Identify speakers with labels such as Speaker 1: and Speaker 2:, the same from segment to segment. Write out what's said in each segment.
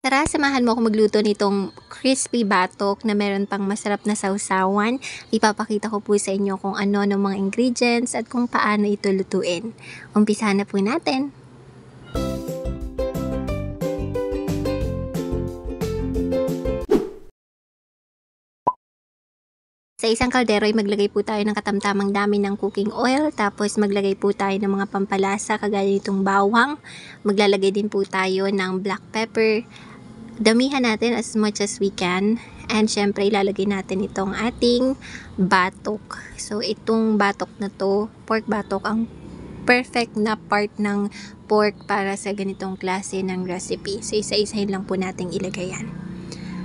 Speaker 1: Tara, samahan mo ako magluto nitong crispy batok na meron pang masarap na sausawan. Ipapakita ko po sa inyo kung ano ng mga ingredients at kung paano ito lutuin. Umpisahan na po natin. Sa isang kaldero ay maglagay po tayo ng katamtamang dami ng cooking oil, tapos maglagay po tayo ng mga pampalasa kagaya nitong bawang. Maglalagay din po tayo ng black pepper. Damihan natin as much as we can. And syempre ilalagay natin itong ating batok. So itong batok na to, pork batok, ang perfect na part ng pork para sa ganitong klase ng recipe. So isa-isahin lang po natin ilagay yan.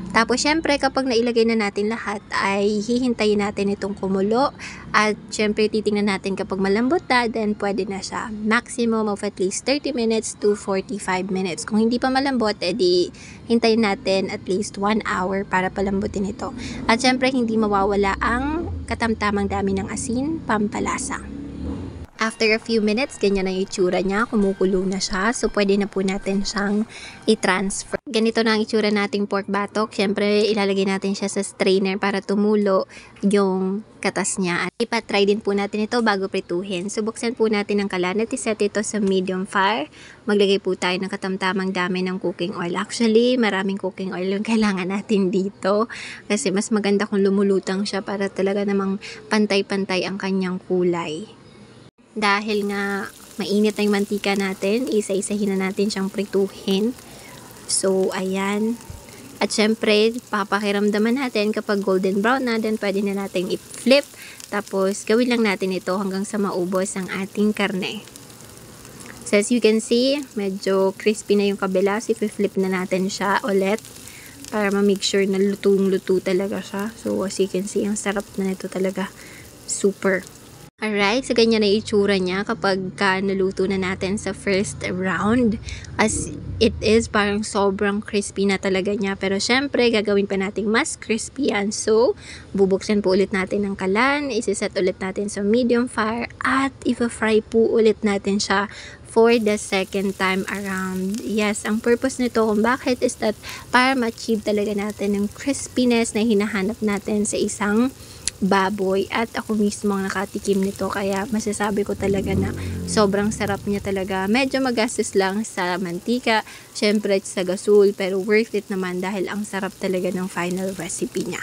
Speaker 1: Tapos syempre kapag nailagay na natin lahat ay hihintayin natin itong kumulo at syempre titingnan natin kapag malambot na, then pwede na siya. Maximum of at least 30 minutes to 45 minutes. Kung hindi pa malambot, edi hintayin natin at least 1 hour para palambutin ito. At syempre hindi mawawala ang katamtamang dami ng asin, pampalasa. After a few minutes, ganyan na yung itsura niya. Kumukulo na siya. So, pwede na po natin siyang i-transfer. Ganito na ang itsura nating pork batok. Siyempre, ilalagay natin siya sa strainer para tumulo yung katas niya. At ipa-try din po natin ito bago prituhin. So, buksan po natin ang kalan at iset ito sa medium fire. Maglagay po tayo ng katamtamang dami ng cooking oil. Actually, maraming cooking oil yung kailangan natin dito. Kasi mas maganda kung lumulutang siya para talaga namang pantay-pantay ang kanyang kulay. Dahil nga mainit na yung mantika natin, isa-isahin na natin siyang prituhin. So, ayan. At syempre, papakiramdaman natin kapag golden brown na, then pwede na natin i-flip. Tapos, gawin lang natin ito hanggang sa maubos ang ating karne. So, as you can see, medyo crispy na yung kabila. So, i-flip na natin siya ulit para ma-make sure na lutong-luto talaga siya. So, as you can see, ang sarap na nito talaga. Super. Alright, so ganyan na itsura niya kapag naluto na natin sa first round. As it is, parang sobrang crispy na talaga niya. Pero syempre, gagawin pa natin mas crispy yan. So, bubuksan po ulit natin ang kalan, isiset ulit natin sa medium fire, at ipa-fry po ulit natin siya for the second time around. Yes, ang purpose nito kung bakit is that para ma-achieve talaga natin yung crispiness na hinahanap natin sa isang baboy, at ako mismo ang nakatikim nito kaya masasabi ko talaga na sobrang sarap niya talaga. Medyo magastos lang sa mantika, syempre sa gasol, pero worth it naman dahil ang sarap talaga ng final recipe niya.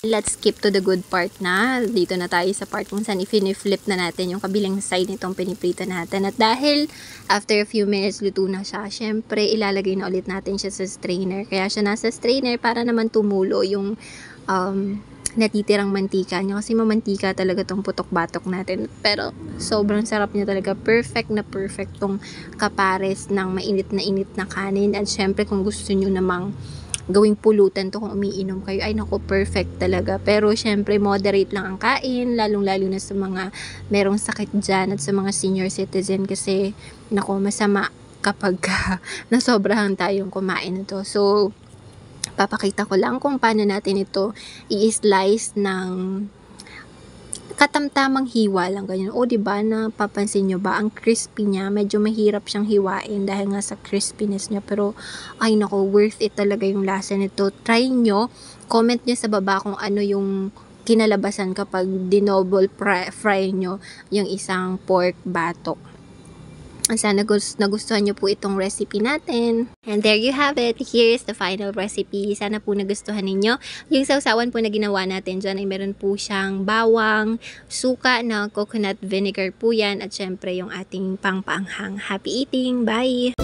Speaker 1: Let's skip to the good part na. Dito na tayo sa part kung saan i-flip na natin yung kabilang side nitong piniprito natin. At dahil after a few minutes luto na siya, syempre ilalagay na ulit natin siya sa strainer. Kaya siya nasa strainer para naman tumulo yung natitirang mantika niya, kasi mamantika talaga tong putok batok natin, pero sobrang sarap niya talaga. Perfect na perfect tong kapares ng mainit na kanin. At syempre kung gusto niyo namang gawing pulutan to kung umiinom kayo, ay naku, perfect talaga. Pero syempre moderate lang ang kain, lalong lalo na sa mga merong sakit dyan at sa mga senior citizen, kasi naku, masama kapag nasobrahan tayong kumain nito. So papakita ko lang kung paano natin ito i-slice ng katamtamang hiwa lang, ganyan. O, diba, napapansin nyo ba, ang crispy niya, medyo mahirap siyang hiwain dahil nga sa crispiness niya, pero ay nako, worth it talaga yung lasa nito. Try nyo, comment nyo sa baba kung ano yung kinalabasan kapag dinoble fry nyo yung isang pork batok. Sana nagustuhan nyo po itong recipe natin. And there you have it. Here is the final recipe. Sana po nagustuhan ninyo. Yung sausawan po na ginawa natin dyan ay meron po siyang bawang, suka na coconut vinegar po yan, at syempre yung ating pangpanghang. Happy eating! Bye!